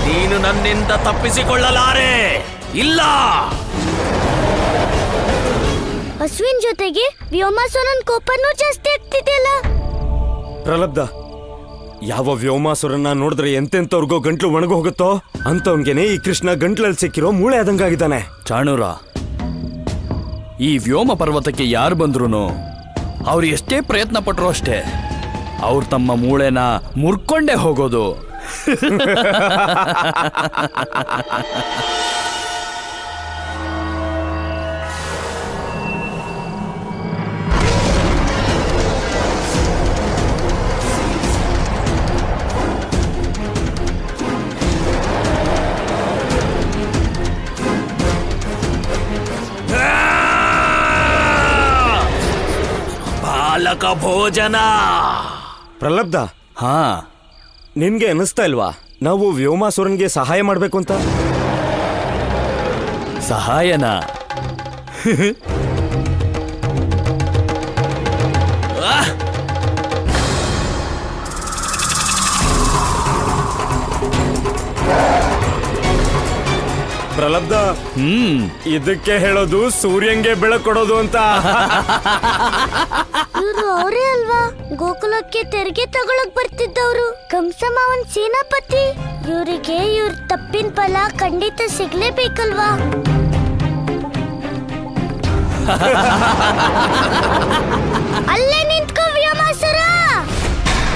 L: ನೀನು ನನ್ನಿಂದ ತಪ್ಪಿಸಿಕೊಳ್ಳಲಾರೆ. ಇಲ್ಲ,
A: ಹಸುವಿನ ಜೊತೆಗೆ ವ್ಯೋಮಾಸುರನ್ ಕೋಪನೂ ಜಾಸ್ತಿ ಆಗ್ತಿದೆಯಲ್ಲ.
K: ಪ್ರಲಬ್ಧ, ಯಾವ ವ್ಯೋಮಾಸುರನ್ನ ನೋಡಿದ್ರೆ ಎಂತೆಂತವ್ರಿಗೋ ಗಂಟ್ಲು ಒಣಗು ಹೋಗುತ್ತೋ ಅಂತವನ್ಗೆನೆ ಈ ಕೃಷ್ಣ ಗಂಟ್ಲಲ್ಲಿ ಸಿಕ್ಕಿರೋ ಮೂಳೆ ಆದಂಗಾಗಿದ್ದಾನೆ.
L: ಚಾಣೂರ, ಈ ವ್ಯೋಮ ಪರ್ವತಕ್ಕೆ ಯಾರು ಬಂದ್ರು ಅವ್ರು ಎಷ್ಟೇ ಪ್ರಯತ್ನ ಪಟ್ರು ಅಷ್ಟೇ ಅವ್ರು ತಮ್ಮ ಮೂಳೆನ ಮುರ್ಕೊಂಡೇ ಹೋಗೋದು. ಬಾಲಕ ಭೋಜನ.
K: ಪ್ರಲಬ್ಧ,
L: ಹಾ,
K: ನಿನ್ಗೆ ಅನಿಸ್ತಾ ಇಲ್ವಾ ನಾವು ವ್ಯೋಮಾಸುರನ್ಗೆ ಸಹಾಯ ಮಾಡ್ಬೇಕು ಅಂತ?
L: ಸಹಾಯನ?
K: ಪ್ರಲಬ್ಧ, ಇದಕ್ಕೆ ಹೇಳೋದು ಸೂರ್ಯಂಗೆ ಬೆಳಕೊಡೋದು ಅಂತ.
A: ಇವ್ರು ಅವರೇ ಅಲ್ವಾ ಗೋಕುಲಕ್ಕೆ ತೆರಿಗೆ ತಗೊಳಕ್ ಬರ್ತಿದ್ದವ್ರು? ಕಂಸ ಮಾವನ್ ಸೇನಾಪತಿ. ಇವರಿಗೆ ಇವ್ರ ತಪ್ಪಿನ ಫಲ ಖಂಡಿತ ಸಿಗ್ಲೇಬೇಕಲ್ವಾ? ಅಲ್ಲೇ ನಿಂತ್ಕೋ ವ್ಯೋಮಾಸುರ,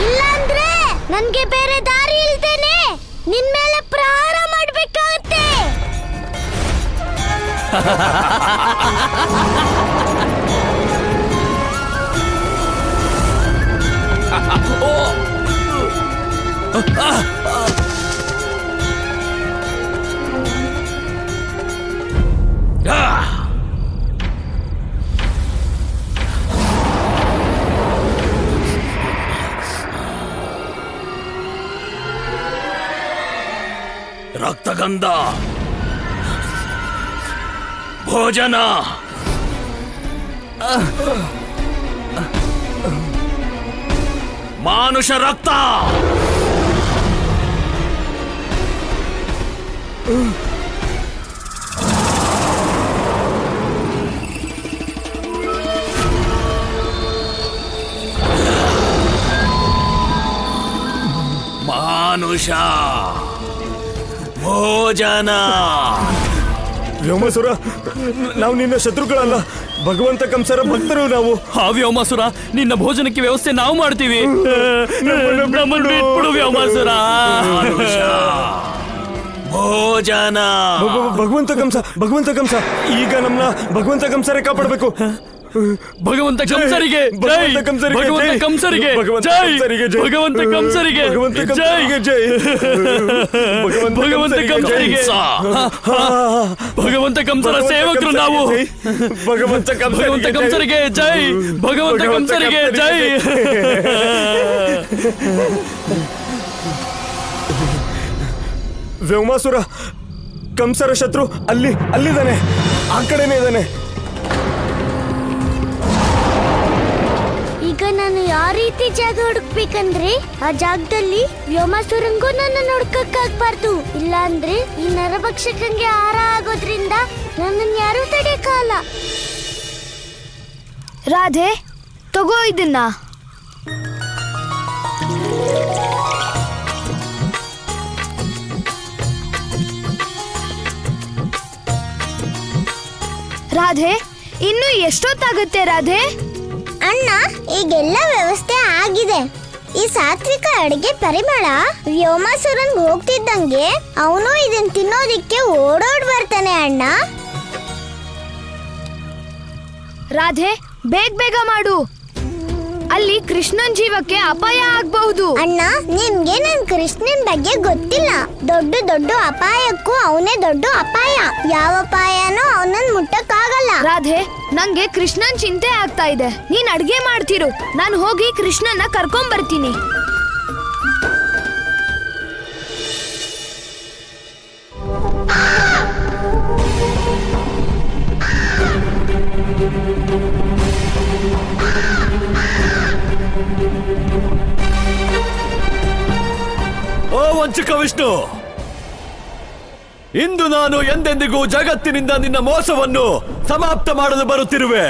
A: ಇಲ್ಲಾಂದ್ರೆ ನನ್ಗೆ ಬೇರೆ ದಾರಿ ಇಲ್ದೇನೆ ನಿನ್ ಮೇಲೆ ಪ್ರಹಾರ ಮಾಡ್ಬೇಕಾಗತ್ತೆ.
L: ತಂದ ಭೋಜನ. ಮಾನುಷ ರಕ್ತ. ಮಾನುಷ ಭೋಜನ.
K: ವ್ಯೋಮಾಸುರ, ನಾವು ನಿನ್ನ ಶತ್ರುಗಳಲ್ಲ, ಭಗವಂತ ಕಂಸರ ಭಕ್ತರು ನಾವು.
L: ಹಾ ವ್ಯೋಮಾಸುರ, ನಿನ್ನ ಭೋಜನಕ್ಕೆ ವ್ಯವಸ್ಥೆ ನಾವು ಮಾಡ್ತೀವಿ. ನಮ್ಮನ್ನು ಬಿಟ್ಬಿಡು ವ್ಯೋಮಾಸುರ. ಭೋಜನ.
K: ಭಗವಂತ ಕಂಸ ಈಗ ನಮ್ಮನ್ನ ಭಗವಂತ ಕಂಸರೇ ಕಾಪಾಡಬೇಕು.
L: ಭಗವಂತ ಕಂಸರಿಗೆ ಜೈ. ಭಗವಂತ ಕಂಸರಿಗೆ ಜೈ. ಭಗವಂತ ಕಂಸರಿಗೆ ಜೈ. ಭಗವಂತ ಕಂಸರಿಗೆ. ಭಗವಂತ ಕಂಸರ ಸೇವಕರು ನಾವು. ಭಗವಂತ ಕಂಸರಿಗೆ ಜೈ. ಭಗವಂತ ಕಂಸರಿಗೆ ಜೈ.
K: ವ್ಯೋಮಾಸುರ, ಕಂಸರ ಶತ್ರು ಅಲ್ಲಿದ್ದಾನೆ, ಆ ಕಡೆನೇ ಇದ್ದಾನೆ.
A: ಈಗ ನಾನು ಯಾವ ರೀತಿ ಜಾಗ ಹುಡುಕ್ಬೇಕಂದ್ರೆ ಆ ಜಾಗದಲ್ಲಿ ವ್ಯೋಮಾಸುರಂಗೂ ನನ್ನ ನೋಡ್ಕಕ್ಕಾಗ್ಬಾರ್ದು. ಇಲ್ಲ ಅಂದ್ರೆ ಈ ನರಭಕ್ಷಕಂಗೆ ಆಹಾರ ಆಗೋದ್ರಿಂದ ನನ್ನನ್ನು ಯಾರೂ ತಡೆಯಕ್ಕಾಗಲ್ಲ.
D: ರಾಧೆ, ತಗೋ ಇದನ್ನ. ರಾಧೆ, ಇನ್ನು ಎಷ್ಟೊತ್ತಾಗುತ್ತೆ ರಾಧೆ?
A: ಅಣ್ಣ, ಈಗೆಲ್ಲ ವ್ಯವಸ್ಥೆ ಆಗಿದೆ. ಈ ಸಾತ್ವಿಕ ಅಡಿಗೆ ಪರಿಮಳ ವ್ಯೋಮಾಸುರನ್ ಹೋಗ್ತಿದ್ದಂಗೆ ಅವನು ಇದನ್ ತಿನ್ನೋದಿಕ್ಕೆ ಓಡೋಡ್ ಬರ್ತಾನೆ ಅಣ್ಣ.
D: ರಾಧೆ, ಬೇಗ ಮಾಡು, ಅಲ್ಲಿ ಕೃಷ್ಣನ್ ಜೀವಕ್ಕೆ ಅಪಾಯ ಆಗ್ಬಹುದು.
A: ಅಣ್ಣ, ನಿಮ್ಗೆ ನನ್ ಕೃಷ್ಣನ್ ಬಗ್ಗೆ ಗೊತ್ತಿಲ್ಲ. ದೊಡ್ಡ ಅಪಾಯಕ್ಕೂ ಅವನೇ ದೊಡ್ಡ ಅಪಾಯ. ಯಾವ ಅಪಾಯನೂ ಅವನನ್ನ ಮುಟ್ಟಕ್ಕಾಗಲ್ಲ.
D: ರಾಧೆ, ನಂಗೆ ಕೃಷ್ಣನ್ ಚಿಂತೆ ಆಗ್ತಾ ಇದೆ. ನೀನ್ ಅಡ್ಗೆ ಮಾಡ್ತಿರು, ನಾನು ಹೋಗಿ ಕೃಷ್ಣನ್ನ ಕರ್ಕೊಂಡ್ ಬರ್ತೀನಿ.
G: ಓ ವಂಚಕ ವಿಷ್ಣು, ಇಂದು ನಾನು ಎಂದೆಂದಿಗೂ ಜಗತ್ತಿನಿಂದ ನಿನ್ನ ಮೋಸವನ್ನು ಸಮಾಪ್ತ ಮಾಡಲು ಬರುತ್ತಿರುವೆ.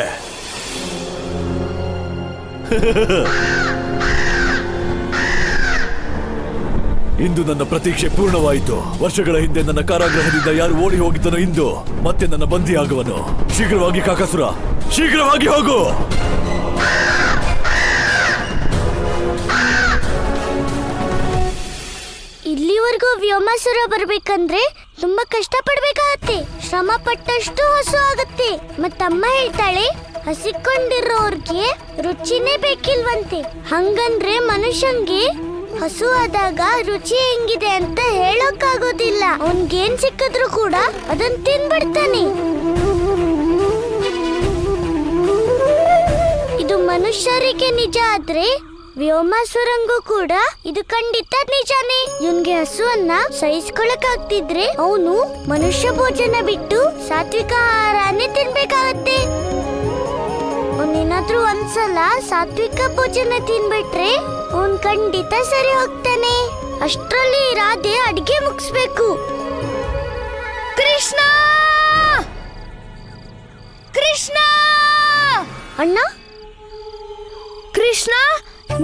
G: ಇಂದು ನನ್ನ ಪ್ರತೀಕ್ಷೆ ಪೂರ್ಣವಾಯಿತು. ವರ್ಷಗಳ ಹಿಂದೆ ನನ್ನ ಕಾರಾಗೃಹದಿಂದ ಯಾರು ಓಡಿ ಹೋಗಿದ್ದನೋ ಇಂದು ಮತ್ತೆ ನನ್ನ ಬಂದಿಯಾಗುವನು. ಶೀಘ್ರವಾಗಿ ಕಾಕಾಸುರ, ಶೀಘ್ರವಾಗಿ ಹೋಗು.
A: ಇಲ್ಲಿವರೆಗೂ ವ್ಯೋಮಾಸುರ ಬರ್ಬೇಕಂದ್ರೆ ತುಂಬಾ ಕಷ್ಟ ಪಡ್ಬೇಕಾಗತ್ತೆ. ಶ್ರಮ ಪಟ್ಟಷ್ಟು ಹಸು ಆಗತ್ತೆ. ಮತ್ತಮ್ಮ ಹೇಳ್ತಾಳೆ, ಹಸಿಕೊಂಡಿರೋರ್ಗೆ ರುಚಿನೇ ಬೇಕಿಲ್ವಂತೆ. ಹಂಗಂದ್ರೆ ಮನುಷ್ಯಂಗೆ ಹಸು ಆದಾಗ ರುಚಿ ಹೆಂಗಿದೆ ಅಂತ ಹೇಳೋಕ್ಕಾಗೋದಿಲ್ಲ. ಅವನ್ಗೇನ್ ಸಿಕ್ಕಿದ್ರು ಕೂಡ ಅದನ್ನ ತಿನ್ಬಿಡ್ತಾನೆ. ಇದು ಮನುಷ್ಯರಿಗೆ ನಿಜ ಆದ್ರೆ ವ್ಯೋಮಾಸುರಂಗೂ ಕೂಡ ಇದು ಖಂಡಿತ ನಿಜಾನೇ. ಇವನ್ಗೆ ಹಸುವನ್ನ ಸಹಿಸ್ಕೊಳಕ್ ಆಗ್ತಿದ್ರೆ ಅವನು ಮನುಷ್ಯ ಭೋಜನ ಬಿಟ್ಟು ಸಾತ್ವಿಕ ಆಹಾರನೇ ತಿನ್ಬೇಕಾಗತ್ತೆ. ಅವನೇನಾದ್ರೂ ಒಂದ್ಸಲ ಸಾತ್ವಿಕ ಭೋಜನ ತಿನ್ಬಿಟ್ರೆ ಅವನ್ ಖಂಡಿತ ಸರಿ ಹೋಗ್ತಾನೆ. ಅಷ್ಟ್ರಲ್ಲಿ ರಾಧೆ ಅಡಿಗೆ ಮುಗಿಸ್ಬೇಕು.
D: ಕೃಷ್ಣ, ಕೃಷ್ಣ,
A: ಅಣ್ಣ,
D: ಕೃಷ್ಣ,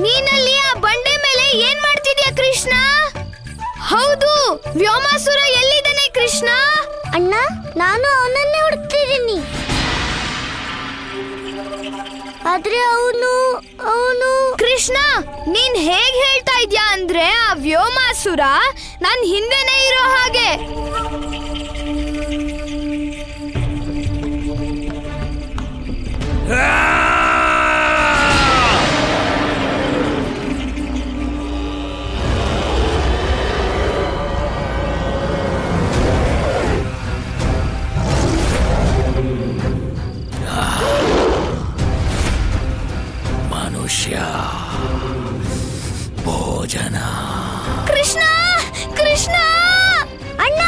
D: ನೀನಲ್ಲಿ ಆ ಬಂಡೆ ಮೇಲೆ ಏನ್ ಮಾಡ್ತಿದ್ಯಾ ಕೃಷ್ಣ? ಹೌದು, ವ್ಯೋಮಾಸುರ ಎಲ್ಲಿದ್ದಾನೆ ಕೃಷ್ಣ?
A: ಅಣ್ಣ, ನಾನು ಅವನನ್ನೇ ಹುಡುಕ್ತಿದ್ದೀನಿ. ಆದ್ರೆ ಅವನು
D: ಕೃಷ್ಣ, ನೀನ್ ಹೇಗ್ ಹೇಳ್ತಾ ಇದ್ಯಾ ಅಂದ್ರೆ ಆ ವ್ಯೋಮಾಸುರ ನನ್ ಹಿಂದೆನೆ ಇರೋ ಹಾಗೆ.
L: ಮನುಷ್ಯ ಭೋಜನ.
D: ಕೃಷ್ಣ, ಕೃಷ್ಣ,
A: ಅಣ್ಣ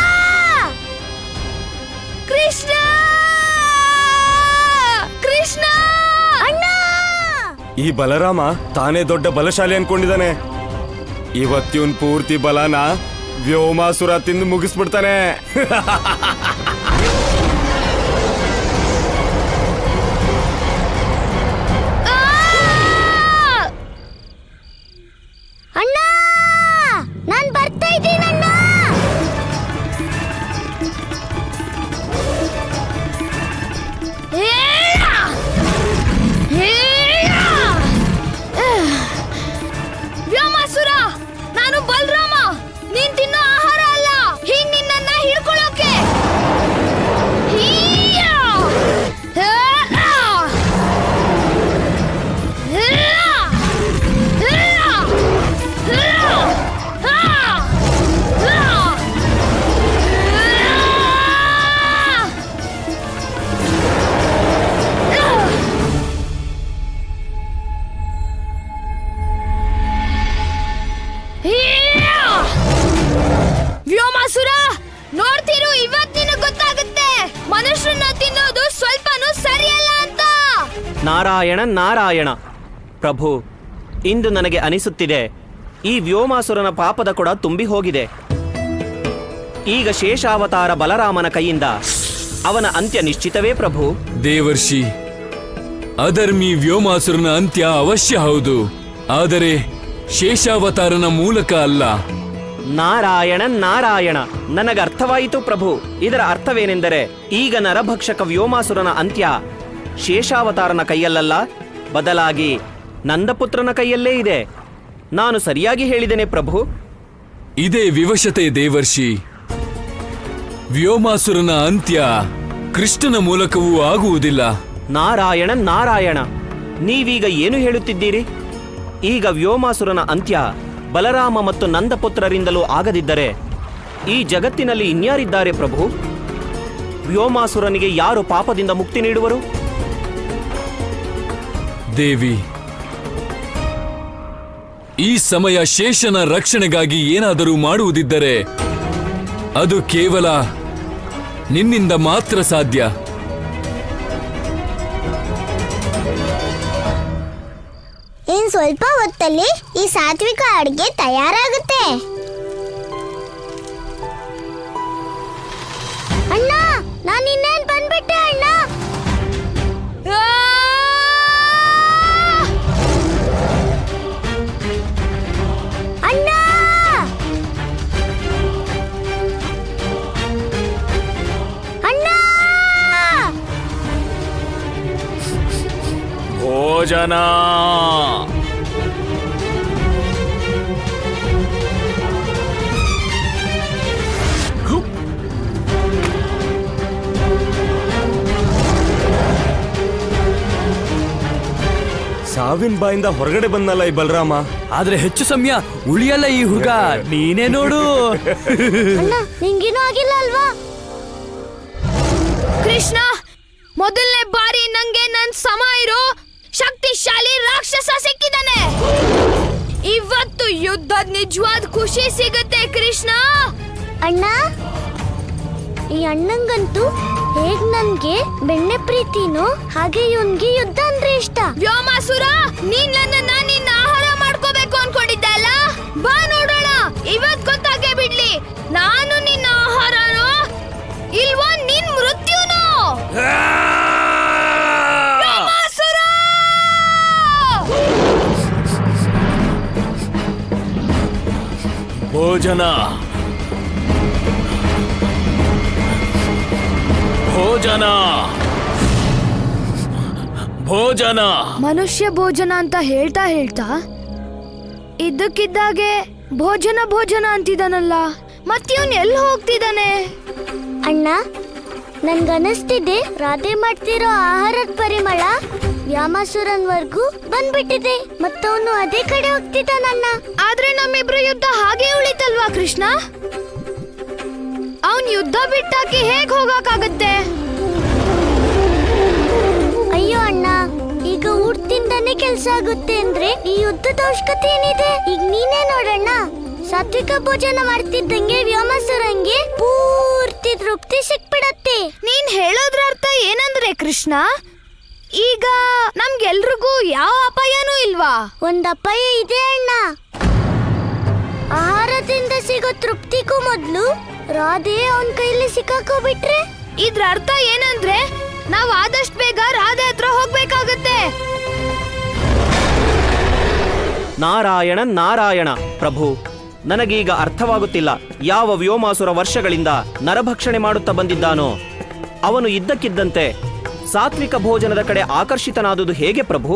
K: ಈ ಬಲರಾಮ ತಾನೇ ದೊಡ್ಡ ಬಲಶಾಲಿ ಅನ್ಕೊಂಡಿದ್ದಾನೆ. ಇವತ್ತಿವನ್ ಪೂರ್ತಿ ಬಲನ ವ್ಯೋಮಾಸುರ ತಿಂದು ಮುಗಿಸ್ಬಿಡ್ತಾನೆ.
A: ಅಣ್ಣ, ನಾನ್ ಬರ್ತಾ ಇದ್ದೀನಣ್ಣ.
D: ವ್ಯೋಮಾಸುರ, ನಾನು ಬಲರಾಮ. ನೀನ್ ತಿನ್ನೋ ಆಹಾರ ಅಲ್ಲ. ಹೀಗ್ ನಿನ್ನನ್ನ ಹಿಡ್ಕೊಳ್ಳೋಕೆ. ವ್ಯೋಮಾಸುರ, ನೋಡ್ತಿರು, ಇವತ್ ನಿನಗ್ ಗೊತ್ತಾಗುತ್ತೆ ಮನುಷ್ಯರನ್ನ ತಿನ್ನೋದು ಸ್ವಲ್ಪನೂ ಸರಿಯಲ್ಲ ಅಂತ.
H: ನಾರಾಯಣ ನಾರಾಯಣ. ಪ್ರಭು, ಇಂದು ನನಗೆ ಅನಿಸುತ್ತಿದೆ ಈ ವ್ಯೋಮಾಸುರನ ಪಾಪದ ಕೊಡ ತುಂಬಿ ಹೋಗಿದೆ. ಈಗ ಶೇಷಾವತಾರ ಬಲರಾಮನ ಕೈಯಿಂದ ಅವನ ಅಂತ್ಯ ನಿಶ್ಚಿತವೇ ಪ್ರಭು.
M: ದೇವರ್ಷಿ, ಅಧರ್ಮಿ ವ್ಯೋಮಾಸುರನ ಅಂತ್ಯ ಅವಶ್ಯ ಹೌದು, ಆದರೆ ಶೇಷಾವತಾರನ ಮೂಲಕ ಅಲ್ಲ.
H: ನಾರಾಯಣ ನಾರಾಯಣ, ನನಗರ್ಥವಾಯಿತು ಪ್ರಭು. ಇದರ ಅರ್ಥವೇನೆಂದರೆ ಈಗ ನರಭಕ್ಷಕ ವ್ಯೋಮಾಸುರನ ಅಂತ್ಯ ಶೇಷಾವತಾರನ ಕೈಯಲ್ಲಲ್ಲ, ಬದಲಾಗಿ ನಂದಪುತ್ರನ ಕೈಯಲ್ಲೇ ಇದೆ. ನಾನು ಸರಿಯಾಗಿ ಹೇಳಿದ್ದೇನೆ ಪ್ರಭು?
M: ಇದೇ ವಿವಶತೆ ದೇವರ್ಷಿ. ವ್ಯೋಮಾಸುರನ ಅಂತ್ಯ ಕೃಷ್ಣನ ಮೂಲಕವೂ ಆಗುವುದಿಲ್ಲ.
H: ನಾರಾಯಣ ನಾರಾಯಣ, ನೀವೀಗ ಏನು ಹೇಳುತ್ತಿದ್ದೀರಿ? ಈಗ ವ್ಯೋಮಾಸುರನ ಅಂತ್ಯ ಬಲರಾಮ ಮತ್ತು ನಂದಪುತ್ರರಿಂದಲೂ ಆಗದಿದ್ದರೆ ಈ ಜಗತ್ತಿನಲ್ಲಿ ಇನ್ಯಾರಿದ್ದಾರೆ ಪ್ರಭು? ವ್ಯೋಮಾಸುರನಿಗೆ ಯಾರು ಪಾಪದಿಂದ ಮುಕ್ತಿ ನೀಡುವರು?
M: ದೇವಿ, ಈ ಸಮಯ ಶೇಷನ ರಕ್ಷಣೆಗಾಗಿ ಏನಾದರೂ ಮಾಡುವುದಿದ್ದರೆ ಅದು ಕೇವಲ ನಿನ್ನಿಂದ ಮಾತ್ರ ಸಾಧ್ಯ.
A: ಇನ್ ಸ್ವಲ್ಪ ಹೊತ್ತಲ್ಲಿ ಈ ಸಾತ್ವಿಕ ಅಡ್ಗೆ ತಯಾರಾಗುತ್ತೆ. ಅಣ್ಣ, ನಾನು ಇನ್ನೇನ್ ಬಂದ್ಬಿಟ್ಟೆ ಅಣ್ಣ. ಅಣ್ಣ, ಅಣ್ಣ,
L: ಭೋಜನ.
K: ಸಾವಿನ ಬಾಯಿಂದ ಹೊರಗಡೆ ಬಂದಲ್ಲ ಈ ಬಲರಾಮ.
L: ಆದ್ರೆ ಹೆಚ್ಚು ಸಮಯ ಉಳಿಯಲ್ಲ ಈ ಹುಡುಗ, ನೀನೇ ನೋಡು.
A: ಅಣ್ಣ, ನಿಂಗೇನೂ ಆಗಿಲ್ಲ ಅಲ್ವಾ?
D: ಕೃಷ್ಣ, ಮೊದಲನೇ ಬಾರಿ ನಂಗೆ ನನ್ ಸಮ ಇರೋ ಶಕ್ತಿಶಾಲಿ ರಾಕ್ಷಸ ಸಿಕ್ಕಿದಾನೆ. ಇವತ್ತು ಯುದ್ಧದ ನಿಜವಾದ ಖುಷಿ ಸಿಗುತ್ತೆ ಕೃಷ್ಣ.
A: ಅಣ್ಣ, ಈ ಅಣ್ಣಂಗಂತೂ ಹೇಗ್ ನನ್ಗೆ ಬೆಣ್ಣೆ ಪ್ರೀತಿನೋ ಹಾಗೆ ಇವನ್ಗೆ ಯುದ್ಧ ಅಂದ್ರೆ ಇಷ್ಟ.
D: ವ್ಯೋಮಾಸುರ, ನೀನ್ ನನ್ನನ್ನ ನಿನ್ನ ಆಹಾರ ಮಾಡ್ಕೋಬೇಕು ಅನ್ಕೊಂಡಿದ್ದೆ ಅಲ್ಲ? ಬಾ ನೋಡೋಣ, ಇವತ್ ಗೊತ್ತಾಗೇ ಬಿಡ್ಲಿ ನಾನು ನಿನ್ನ ಆಹಾರನೋ ಇಲ್ವೋ ನಿನ್ ಮೃತ್ಯುನೋ. ವ್ಯೋಮಾಸುರ!
L: ಭೋಜನ. ಭೋಜನ. ಭೋಜನ.
D: ಮನುಷ್ಯ ಭೋಜನ ಅಂತ ಹೇಳ್ತಾ ಹೇಳ್ತಾ ಇದ್ದಕ್ಕಿದ್ದಾಗೆ ಭೋಜನ ಭೋಜನ ಅಂತಿದ್ದಾನಲ್ಲ. ಮತ್ತಿವನ್ ಎಲ್ಲಿ ಹೋಗ್ತಿದ್ದಾನೆ?
A: ಅಣ್ಣ, ನನ್ಗನಿಸ್ತಿದೆ ರಾಧೆ ಮಾಡ್ತಿರೋ ಆಹಾರದ ಪರಿಮಳ ವ್ಯಾಮಾಸುರನ್ವರ್ಗೂ ಬಂದ್ಬಿಟ್ಟಿದೆ, ಮತ್ತವನು ಅದೇ ಕಡೆ ಹೋಗ್ತಿದ್ದಾನಣ್ಣ.
D: ಆದ್ರೆ ನಮ್ಮಿಬ್ರು ಯುದ್ಧ ಹಾಗೆ ಉಳಿತಲ್ವಾ ಕೃಷ್ಣ? ಅವನ್ ಯುದ್ಧ ಬಿಟ್ಟಾಕಿ ಹೇಗ್ ಹೋಗಕ್ಕಾಗತ್ತೆ?
A: ಅಯ್ಯೋ ಅಣ್ಣ, ಈಗ ಊಟ ತಿಂದಾನೆ ಕೆಲ್ಸ ಆಗುತ್ತೆ ಅಂದ್ರೆ ಈ ಯುದ್ಧದ ಅವಶ್ಯಕತೆ ಏನಿದೆ? ಈಗ ನೀನೇ ನೋಡಣ್ಣ, ಸಾತ್ವಿಕ ಭೋಜನ ಮಾಡ್ತಿದ್ದಂಗೆ ವ್ಯೋಮಾಸುರಂಗೆ ಪೂರ್ತಿ ತೃಪ್ತಿ ಸಿಕ್ಬಿಡತ್ತೆ.
D: ನೀನ್ ಹೇಳೋದ್ರ ಅರ್ಥ ಏನಂದ್ರೆ ಕೃಷ್ಣ, ಈಗ ನಮ್ಗೆಲ್ರಿಗೂ ಯಾವ ಅಪಾಯನೂ ಇಲ್ವಾ?
A: ಒಂದ್ ಅಪಾಯ ಇದೆ ಅಣ್ಣ. ಆಹಾರದಿಂದ ಸಿಗೋ ತೃಪ್ತಿಗೂ ಮೊದ್ಲು ರಾಧೆ ಅವನ್ ಕೈಲಿ ಸಿಕ್ಕಾಕೋಬಿಟ್ರೆ?
D: ಇದ್ರ ಅರ್ಥ ಏನಂದ್ರೆ ನಾವ್ ಆದಷ್ಟು ಬೇಗ ರಾಧೆ ಹತ್ರ ಹೋಗ್ಬೇಕಾಗತ್ತೆ.
H: ನಾರಾಯಣ ನಾರಾಯಣ ಪ್ರಭು, ನನಗೀಗ ಅರ್ಥವಾಗುತ್ತಿಲ್ಲ. ಯಾವ ವ್ಯೋಮಾಸುರ ವರ್ಷಗಳಿಂದ ನರಭಕ್ಷಣೆ ಮಾಡುತ್ತಾ ಬಂದಿದ್ದಾನೋ ಅವನು ಇದ್ದಕ್ಕಿದ್ದಂತೆ ಸಾತ್ವಿಕ ಭೋಜನದ ಕಡೆ ಆಕರ್ಷಿತನಾದುದು ಹೇಗೆ ಪ್ರಭು?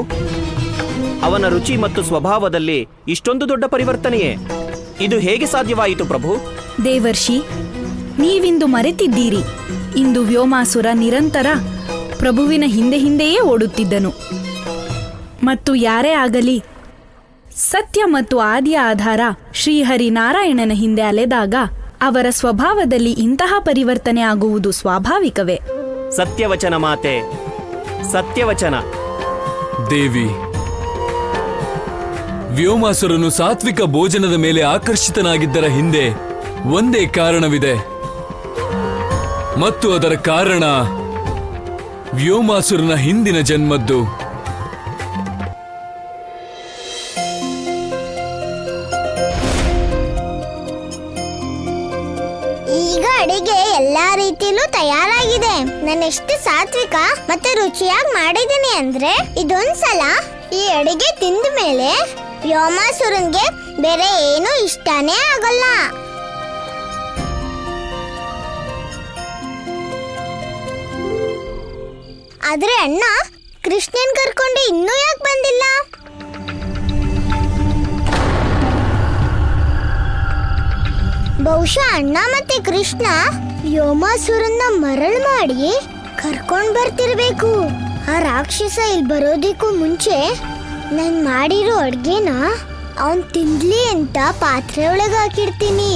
H: ಅವನ ರುಚಿ ಮತ್ತು ಸ್ವಭಾವದಲ್ಲಿ ಇಷ್ಟೊಂದು ದೊಡ್ಡ ಪರಿವರ್ತನೆಯೇ? ಇದು ಹೇಗೆ ಸಾಧ್ಯವಾಯಿತು ಪ್ರಭು?
I: ದೇವರ್ಷಿ, ನೀವಿಂದು ಮರೆತಿದ್ದೀರಿ. ಇಂದು ವ್ಯೋಮಾಸುರ ನಿರಂತರ ಪ್ರಭುವಿನ ಹಿಂದೆ ಹಿಂದೆಯೇ ಓಡುತ್ತಿದ್ದನು. ಮತ್ತು ಯಾರೇ ಆಗಲಿ ಸತ್ಯ ಮತ್ತು ಆದಿಯ ಆಧಾರ ಶ್ರೀಹರಿ ನಾರಾಯಣನ ಹಿಂದೆ ಅಲೆದಾಗ ಅವರ ಸ್ವಭಾವದಲ್ಲಿ ಇಂತಹ ಪರಿವರ್ತನೆ ಆಗುವುದು ಸ್ವಾಭಾವಿಕವೇ.
H: ಸತ್ಯವಚನ ಮಾತೆ, ಸತ್ಯವಚನ.
M: ದೇವಿ, ವ್ಯೋಮಾಸುರನು ಸಾತ್ವಿಕ ಭೋಜನದ ಮೇಲೆ ಆಕರ್ಷಿತನಾಗಿದ್ದರ ಹಿಂದೆ ಒಂದೇ ಕಾರಣವಿದೆ, ಮತ್ತು ಅದರ ಕಾರಣ ವ್ಯೋಮಾಸುರನ ಹಿಂದಿನ ಜನ್ಮದ್ದು.
A: ಈಗ ಅಡಿಗೆ ಎಲ್ಲಾ ರೀತಿಲೂ ತಯಾರಾಗಿದೆ. ನಾನೆಷ್ಟು ಸಾತ್ವಿಕ ಮತ್ತೆ ರುಚಿಯಾಗಿ ಮಾಡಿದ್ದೀನಿ ಅಂದ್ರೆ ಇದೊಂದ್ಸಲ ಈ ಅಡಿಗೆ ತಿಂದ ಮೇಲೆ ವ್ಯೋಮಾಸುರನ್ಗೆ ಬೇರೆ ಏನು ಇಷ್ಟನೇ ಆಗಲ್ಲ. ಆದ್ರೆ ಅಣ್ಣ ಕೃಷ್ಣನ್ ಕರ್ಕೊಂಡು ಇನ್ನೂ ಯಾಕೆ ಬಂದಿಲ್ಲ? ಬಹುಶಃ ಅಣ್ಣ ಮತ್ತೆ ಕೃಷ್ಣ ವ್ಯೋಮಾಸುರನ್ನ ಮರಳು ಮಾಡಿ ಕರ್ಕೊಂಡ್ ಬರ್ತಿರ್ಬೇಕು. ಆ ರಾಕ್ಷಸ ಇಲ್ಲಿ ಬರೋದಕ್ಕೂ ಮುಂಚೆ ನಾನ್ ಮಾಡಿರೋ ಅಡ್ಗೆನ ಅವನ್ ತಿನ್ಲಿ ಅಂತ ಪಾತ್ರೆ ಒಳಗೆ ಹಾಕಿಡ್ತೀನಿ.